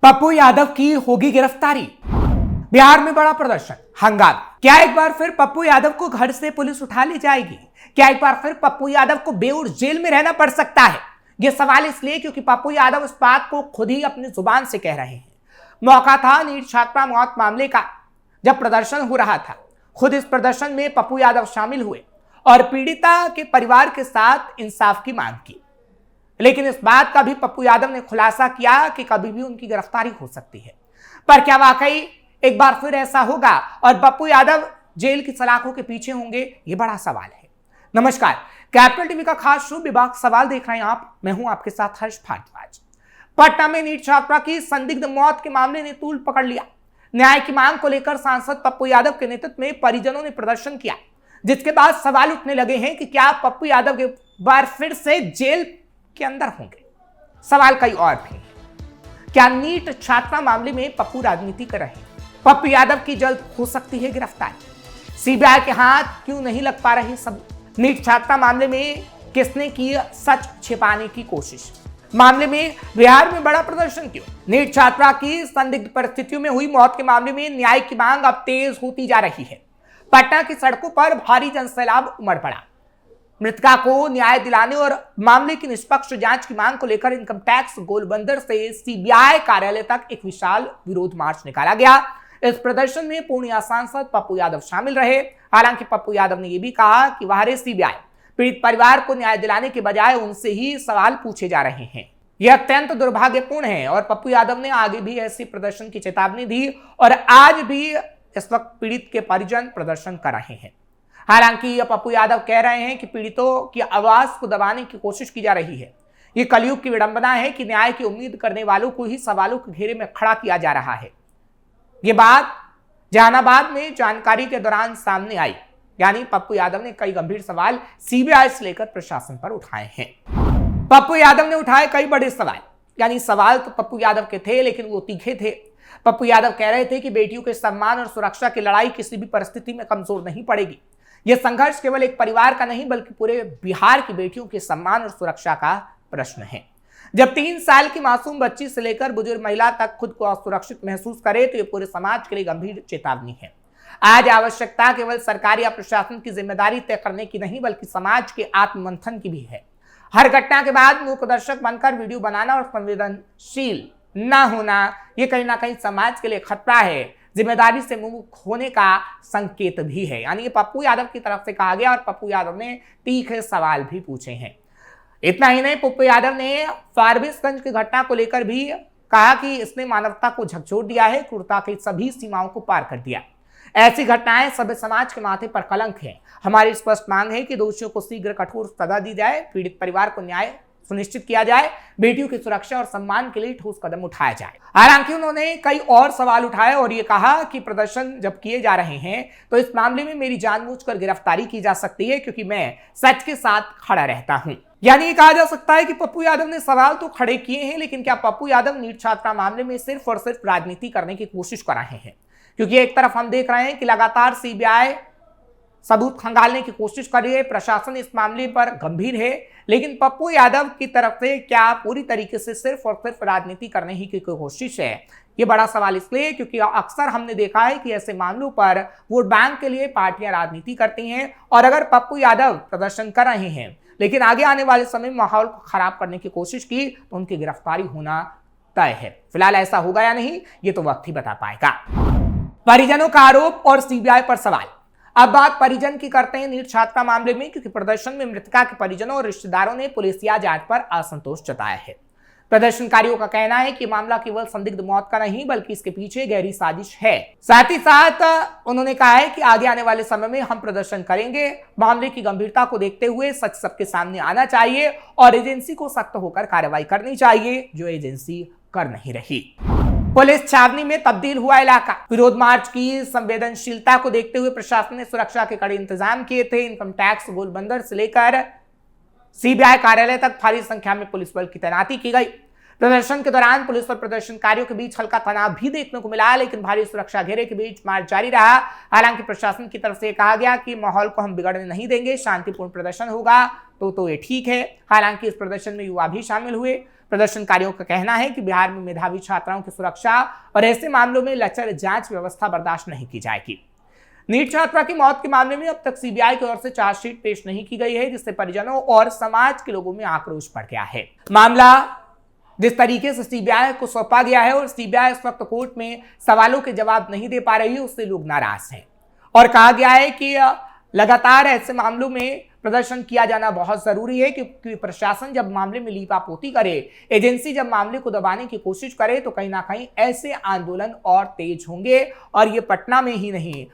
पप्पू यादव की होगी गिरफ्तारी। बिहार में बड़ा प्रदर्शन, हंगामा। क्या एक बार फिर पप्पू यादव को घर से पुलिस उठा ले जाएगी? क्या एक बार फिर पप्पू यादव को बेऊर जेल में रहना पड़ सकता है? यह सवाल इसलिए क्योंकि पप्पू यादव इस बात को खुद ही अपनी जुबान से कह रहे हैं। मौका था नीट छात्रा मौत मामले का, जब प्रदर्शन हो रहा था। खुद इस प्रदर्शन में पप्पू यादव शामिल हुए और पीड़िता के परिवार के साथ इंसाफ की मांग की। लेकिन इस बात का भी पप्पू यादव ने खुलासा किया कि कभी भी उनकी गिरफ्तारी हो सकती है। पर क्या वाकई एक बार फिर ऐसा होगा और पप्पू यादव जेल की सलाखों के पीछे होंगे? ये बड़ा सवाल है। नमस्कार, कैपिटल टीवी का खास शो विभाग सवाल देख रहे हैं आप। मैं हूं आपके साथ हर्ष भारद्वाज। पटना में नीट छात्रा की संदिग्ध मौत के मामले ने तूल पकड़ लिया। न्याय की मांग को लेकर सांसद पप्पू यादव के नेतृत्व में परिजनों ने प्रदर्शन किया, जिसके बाद सवाल उठने लगे हैं कि क्या पप्पू यादव एक बार फिर से जेल के अंदर होंगे। सवाल कई और भी है। क्या नीट छात्रा मामले में पप्पू राजनीति कर रहे हैं? पप्पू यादव की जल्द हो सकती है गिरफ्तारी। सीबीआई के हाथ क्यों नहीं लग पा रहे सबूत? नीट छात्रा मामले में किसने की सच छिपाने की कोशिश? मामले में बिहार में बड़ा प्रदर्शन क्यों? नीट छात्रा की संदिग्ध परिस्थितियों में हुई मौत के मामले में न्याय की मांग अब तेज होती जा रही है। पटना की सड़कों पर भारी जनसैलाब उमड़ पड़ा। मृतका को न्याय दिलाने और मामले की निष्पक्ष जांच की मांग को लेकर इनकम टैक्स गोलबंदर से सीबीआई कार्यालय तक एक विशाल विरोध मार्च निकाला गया। इस प्रदर्शन में पूर्णिया सांसद पप्पू यादव शामिल रहे। हालांकि पप्पू यादव ने यह भी कहा कि बाहर सीबीआई पीड़ित परिवार को न्याय दिलाने के बजाय उनसे ही सवाल पूछे जा रहे हैं। यह अत्यंत दुर्भाग्यपूर्ण है और पप्पू यादव ने आगे भी ऐसी प्रदर्शन की चेतावनी दी और आज भी इस वक्त पीड़ित के परिजन प्रदर्शन कर रहे हैं। हालांकि पप्पू यादव कह रहे हैं कि पीड़ितों की आवाज को दबाने की कोशिश की जा रही है। ये कलयुग की विडंबना है कि न्याय की उम्मीद करने वालों को ही सवालों के घेरे में खड़ा किया जा रहा है। ये बात जहानाबाद में जानकारी के दौरान सामने आई। यानी पप्पू यादव ने कई गंभीर सवाल सीबीआई से लेकर प्रशासन पर उठाए हैं। पप्पू यादव ने उठाए कई बड़े सवाल। यानी सवाल तो पप्पू यादव के थे, लेकिन वो तीखे थे। पप्पू यादव कह रहे थे कि बेटियों के सम्मान और सुरक्षा की लड़ाई किसी भी परिस्थिति में कमजोर नहीं पड़ेगी। यह संघर्ष केवल एक परिवार का नहीं बल्कि पूरे बिहार की बेटियों के सम्मान और सुरक्षा का प्रश्न है। जब 3 साल की मासूम बच्ची से लेकर बुजुर्ग महिला तक खुद को असुरक्षित महसूस करे तो ये पूरे समाज के लिए गंभीर चेतावनी है। आज आवश्यकता केवल सरकार या प्रशासन की जिम्मेदारी तय करने की नहीं बल्कि समाज के आत्ममंथन की भी है। हर घटना के बाद मूकदर्शक बनकर वीडियो बनाना और संवेदनशील न होना यह कहीं ना कहीं समाज के लिए खतरा है। जिम्मेदारी से मुक्त होने का संकेत भी है। यानी कि पप्पू यादव की तरफ से कहा गया और पप्पू यादव ने तीखे सवाल भी पूछे हैं। इतना ही नहीं, पप्पू यादव ने फारबिसगंज की घटना को लेकर भी कहा कि इसने मानवता को झकझोर दिया है, क्रूरता की सभी सीमाओं को पार कर दिया। ऐसी घटनाएं सभ्य समाज के माथे पर कलंक है। हमारी स्पष्ट मांग है कि दोषियों को शीघ्र कठोर सजा दी जाए, पीड़ित परिवार को न्याय सुनिश्चित किया जाए, बेटियों की सुरक्षा और सम्मान के लिए ठोस कदम उठाया जाए। हालांकि उन्होंने कई और सवाल उठाए और ये कहा कि प्रदर्शन जब किए जा रहे हैं तो इस मामले में मेरी जानबूझकर गिरफ्तारी की जा सकती है क्योंकि मैं सच के साथ खड़ा रहता हूं। यानी ये कहा जा सकता है कि पप्पू यादव ने सवाल तो खड़े किए हैं, लेकिन क्या पप्पू यादव नीट छात्रा मामले में सिर्फ और सिर्फ राजनीति करने की कोशिश कर रहे हैं? क्योंकि एक तरफ हम देख रहे हैं कि लगातार सीबीआई सबूत खंगालने की कोशिश कर रही है, प्रशासन इस मामले पर गंभीर है, लेकिन पप्पू यादव की तरफ से क्या पूरी तरीके से सिर्फ और सिर्फ राजनीति करने ही की कोशिश है? ये बड़ा सवाल इसलिए क्योंकि अक्सर हमने देखा है कि ऐसे मामलों पर वोट बैंक के लिए पार्टियां राजनीति करती हैं और अगर पप्पू यादव प्रदर्शन कर रहे हैं लेकिन आगे आने वाले समय में माहौल को खराब करने की कोशिश की तो उनकी गिरफ्तारी होना तय है। फिलहाल ऐसा होगा या नहीं ये तो वक्त ही बता पाएगा। परिजनों का आरोप और सीबीआई पर सवाल। अब बात परिजन की करते हैं नीट छात्रा मामले में, क्योंकि प्रदर्शन में मृतका के परिजनों और रिश्तेदारों ने पुलिसिया जांच पर असंतोष जताया है। प्रदर्शनकारियों का कहना है कि मामला केवल संदिग्ध मौत का नहीं बल्कि इसके पीछे गहरी साजिश है। साथ ही साथ उन्होंने कहा है कि आगे आने वाले समय में हम प्रदर्शन करेंगे। मामले की गंभीरता को देखते हुए सच सबके सामने आना चाहिए और एजेंसी को सख्त होकर कार्रवाई करनी चाहिए, जो एजेंसी कर नहीं रही। पुलिस छावनी में तब्दील हुआ इलाका। विरोध मार्च की संवेदनशीलता को देखते हुए प्रशासन ने सुरक्षा के कड़े इंतजाम किए थे। इनकम टैक्स गोलबंदर से लेकर सीबीआई कार्यालय तक भारी संख्या में पुलिस बल की तैनाती की गई। प्रदर्शन के दौरान पुलिस और प्रदर्शनकारियों के बीच हल्का तनाव भी देखने को मिला, लेकिन भारी सुरक्षा घेरे के बीच मार्च जारी रहा। हालांकि प्रशासन की तरफ से कहा गया कि माहौल को हम बिगड़ने नहीं देंगे, शांतिपूर्ण प्रदर्शन होगा तो ये ठीक है। हालांकि इस प्रदर्शन में युवा भी शामिल हुए। प्रदर्शनकारियों का कहना है कि बिहार में मेधावी छात्राओं की सुरक्षा और ऐसे मामलों में लचर जांच व्यवस्था बर्दाश्त नहीं की जाएगी। नीट छात्रा की मौत के मामले में अब तक सीबीआई की ओर से चार्जशीट पेश नहीं की गई है, जिससे परिजनों और समाज के लोगों में आक्रोश बढ़ गया है। मामला जिस तरीके से सीबीआई को सौंपा गया है और सीबीआई इस वक्त कोर्ट में सवालों के जवाब नहीं दे पा रही है, उससे लोग नाराज हैं और कहा गया है कि लगातार ऐसे मामलों में प्रदर्शन किया जाना बहुत जरूरी है, क्योंकि प्रशासन जब मामले में लीपापोती करे, एजेंसी जब मामले को दबाने की कोशिश करे, तो कहीं ना कहीं ऐसे आंदोलन और तेज होंगे। और ये पटना में ही नहीं,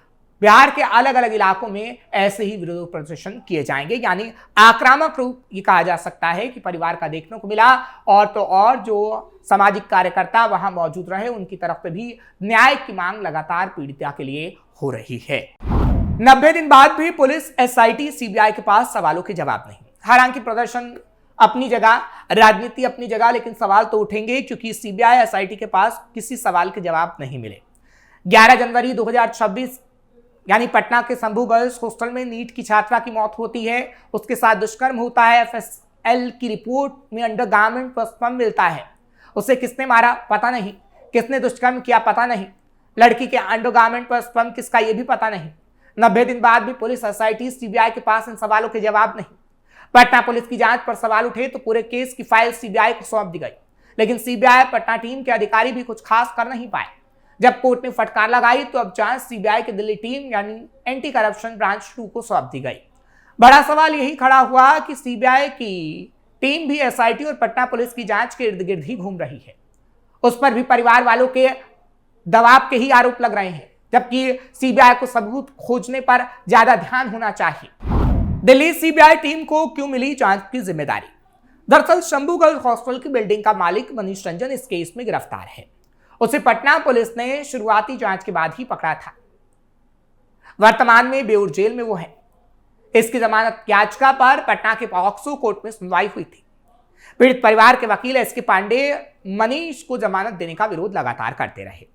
बिहार के अलग अलग इलाकों में ऐसे ही विरोध प्रदर्शन किए जाएंगे। यानी आक्रामक रूप ये कहा जा सकता है कि परिवार का देखने को मिला, और तो और जो सामाजिक कार्यकर्ता वहां मौजूद रहे, उनकी तरफ से भी न्याय की मांग लगातार पीड़िता के लिए हो रही है। 90 दिन बाद भी पुलिस, एसआईटी, सीबीआई के पास सवालों के जवाब नहीं। हालांकि प्रदर्शन अपनी जगह, राजनीति अपनी जगह, लेकिन सवाल तो उठेंगे, क्योंकि सीबीआई, एसआईटी के पास किसी सवाल के जवाब नहीं मिले। 11 जनवरी 2026 यानी पटना के शंभू गर्ल्स हॉस्टल में नीट की छात्रा की मौत होती है, उसके साथ दुष्कर्म होता है। एफएसएल की रिपोर्ट में अंडरगारमेंट पर स्पर्म मिलता है। उसे किसने मारा पता नहीं, किसने दुष्कर्म किया पता नहीं, लड़की के अंडरगारमेंट पर स्पर्म किसका ये भी पता नहीं। 90 दिन बाद भी पुलिस, एसआईटी, सीबीआई के पास इन सवालों के जवाब नहीं। पटना पुलिस की जांच पर सवाल उठे तो पूरे केस की फाइल सीबीआई को सौंप दी गई, लेकिन सीबीआई पटना टीम के अधिकारी भी कुछ खास कर नहीं पाए। जब कोर्ट ने फटकार लगाई तो अब जांच सीबीआई की दिल्ली टीम यानी एंटी करप्शन ब्रांच 2 को सौंप दी गई। बड़ा सवाल यही खड़ा हुआ कि सीबीआई की टीम भी एसआईटी और पटना पुलिस की जांच के इर्द गिर्द ही घूम रही है। उस पर भी परिवार वालों के दबाव के ही आरोप लग रहे हैं, जबकि सीबीआई को सबूत खोजने पर ज्यादा ध्यान होना चाहिए। दिल्ली सीबीआई टीम को क्यों मिली जांच की जिम्मेदारी? दरअसल शंभू गर्ल्स हॉस्टल की बिल्डिंग का मालिक मनीष रंजन इस केस में गिरफ्तार है। उसे पटना पुलिस ने शुरुआती जांच के बाद ही पकड़ा था। वर्तमान में बेऊर जेल में वो है। इसकी जमानत याचिका पर पटना के पॉक्सो कोर्ट में सुनवाई हुई थी। पीड़ित परिवार के वकील एसके पांडे मनीष को जमानत देने का विरोध लगातार करते रहे,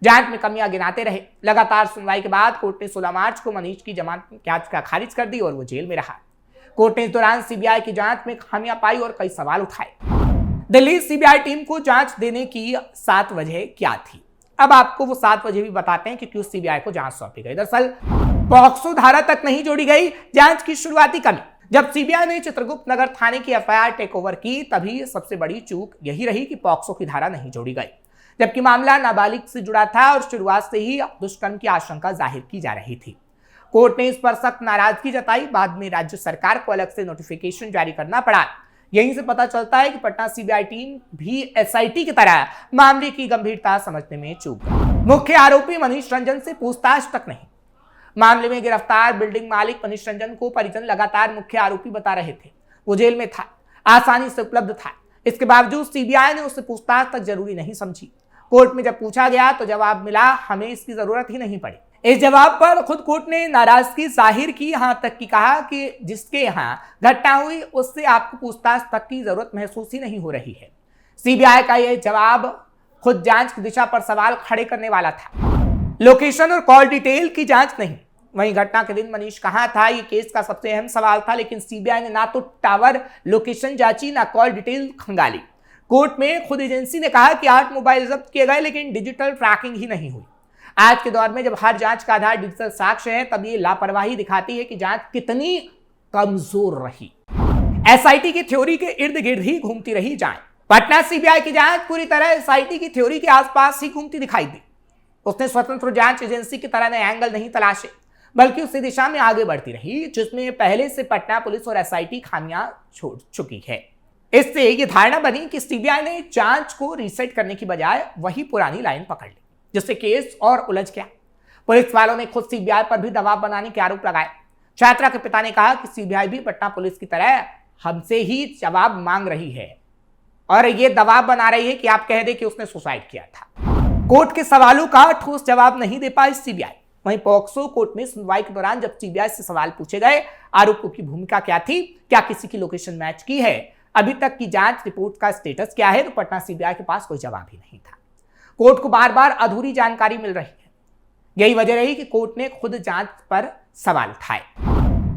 जांच में कमियां गिनाते रहे। लगातार सुनवाई के बाद कोर्ट ने 16 मार्च को मनीष की जमानत याचिका खारिज कर दी और वो जेल में रहा। कोर्ट ने इस दौरान सीबीआई की जांच में खामियां पाई और कई सवाल उठाए। दिल्ली सीबीआई टीम को जांच देने की 7 वजह क्या थी? अब आपको वो 7 वजह भी बताते हैं कि क्यों सीबीआई को जांच सौंपी गई। दरअसल पॉक्सो धारा तक नहीं जोड़ी गई जांच की शुरुआती कमी। जब सीबीआई ने चित्रगुप्त नगर थाने की एफआईआर टेक ओवर की, तभी सबसे बड़ी चूक यही रही कि पॉक्सो की धारा नहीं जोड़ी गई, जबकि मामला नाबालिग से जुड़ा था और शुरुआत से ही दुष्कर्म की आशंका जाहिर की जा रही थी। कोर्ट ने इस पर सख्त नाराजगी जताई। बाद में राज्य सरकार को अलग से नोटिफिकेशन जारी करना पड़ा। यहीं से पता चलता है कि पटना सीबीआई टीम भी एसआईटी की तरह मामले की गंभीरता समझने में चूक गई। मुख्य आरोपी मनीष रंजन से पूछताछ तक नहीं। मामले में गिरफ्तार बिल्डिंग मालिक मनीष रंजन को परिजन लगातार मुख्य आरोपी बता रहे थे। वो जेल में था, आसानी से उपलब्ध था। इसके बावजूद सीबीआई ने उससे पूछताछ तक जरूरी नहीं समझी। कोर्ट में जब पूछा गया तो जवाब मिला, हमें इसकी जरूरत ही नहीं पड़ी। इस जवाब पर खुद कोर्ट ने नाराजगी जाहिर की, यहां तक कि कहा कि जिसके यहां घटना हुई उससे आपको पूछताछ तक की जरूरत महसूस ही नहीं हो रही है। सीबीआई का यह जवाब खुद जांच की दिशा पर सवाल खड़े करने वाला था। लोकेशन और कॉल डिटेल की जांच नहीं। वहीं घटना के दिन मनीष कहां था, ये केस का सबसे अहम सवाल था, लेकिन सीबीआई ने ना तो टावर लोकेशन जांची, ना कॉल डिटेल खंगाली। कोर्ट में खुद एजेंसी ने कहा कि 8 मोबाइल जब्त किए गए, लेकिन डिजिटल ट्रैकिंग ही नहीं हुई। आज के दौर में जब हर जांच का आधार डिजिटल साक्ष्य है, तब ये लापरवाही दिखाती है कि जांच कितनी कमजोर रही। एसआईटी की थ्योरी के इर्द गिर्द ही घूमती रही जांच। पटना सीबीआई की जांच पूरी तरह एसआईटी की थ्योरी के आसपास ही घूमती दिखाई दी। उसने स्वतंत्र जांच एजेंसी की तरह नए एंगल नहीं तलाशे, बल्कि उसी दिशा में आगे बढ़ती रही जिसमें पहले से पटना पुलिस और एसआईटी खामियां छोड़ चुकी है। इससे ये धारणा बनी कि सीबीआई ने जांच को रीसेट करने की बजाय वही पुरानी लाइन पकड़ ली, जिससे केस और उलझ गया। पुलिस वालों ने खुद सीबीआई पर भी दबाव बनाने के आरोप लगाए। छात्रा के पिता ने कहा कि सीबीआई भी पटना पुलिस की तरह हमसे ही जवाब मांग रही है और ये दबाव बना रही है कि आप कह दें कि उसने सुसाइड किया था। कोर्ट के सवालों का ठोस जवाब नहीं दे पाई सीबीआई। वहीं पॉक्सो कोर्ट में सुनवाई के दौरान जब सीबीआई से सवाल पूछे गए, आरोपों की भूमिका क्या थी, क्या किसी की लोकेशन मैच की है, अभी तक की जांच रिपोर्ट का स्टेटस क्या है, तो पटना सीबीआई के पास कोई जवाब ही नहीं था। कोर्ट को बार बार अधूरी जानकारी मिल रही है। यही वजह रही कि कोर्ट ने खुद जांच पर सवाल उठाए।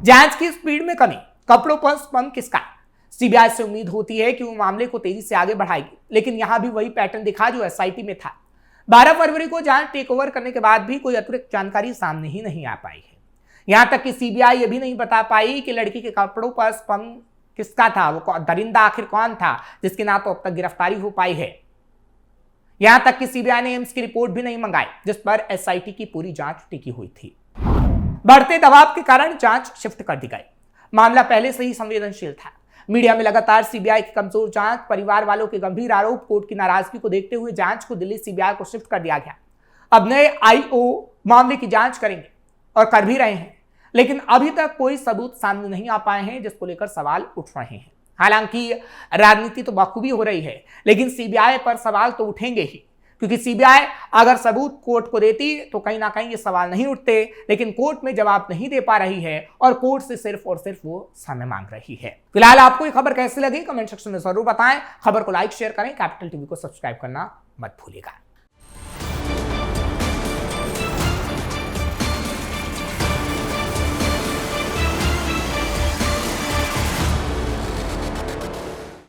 जांच की स्पीड में कमी, कपड़ों पर स्पर्म किसका? सीबीआई से उम्मीद होती है कि वो मामले को तेजी से आगे बढ़ाएगी, लेकिन यहां भी वही पैटर्न दिखा जो एसआईटी में था। 12 फरवरी को जांच टेक ओवर करने के बाद भी कोई अतिरिक्त जानकारी सामने ही नहीं आ पाई है। यहां तक कि सीबीआई ये भी नहीं बता पाई कि लड़की के कपड़ों पर स्पर्म किसका था, वो दरिंदा आखिर कौन था जिसकी ना तो अब तक गिरफ्तारी हो पाई है। यहां तक कि सीबीआई ने एम्स की रिपोर्ट भी नहीं मंगाई, जिस पर एसआईटी की पूरी जांच टिकी हुई थी। बढ़ते दबाव के कारण जांच शिफ्ट कर दी गई। मामला पहले से ही संवेदनशील था। मीडिया में लगातार सीबीआई की कमजोर जांच, परिवार वालों के गंभीर आरोप, कोर्ट की नाराजगी को देखते हुए जांच को दिल्ली सीबीआई को शिफ्ट कर दिया गया। अब नए आईओ मामले की जांच करेंगे और कर भी रहे हैं, लेकिन अभी तक कोई सबूत सामने नहीं आ पाए हैं जिसको लेकर सवाल उठ रहे हैं। हालांकि राजनीति तो बखूबी हो रही है, लेकिन सीबीआई पर सवाल तो उठेंगे ही, क्योंकि सीबीआई अगर सबूत कोर्ट को देती तो कहीं ना कहीं ये सवाल नहीं उठते, लेकिन कोर्ट में जवाब नहीं दे पा रही है और कोर्ट से सिर्फ और सिर्फ वो समय मांग रही है। फिलहाल आपको ये खबर कैसी लगी कमेंट सेक्शन में जरूर बताएं। खबर को लाइक शेयर करें, कैपिटल टीवी को सब्सक्राइब करना मत भूलिएगा।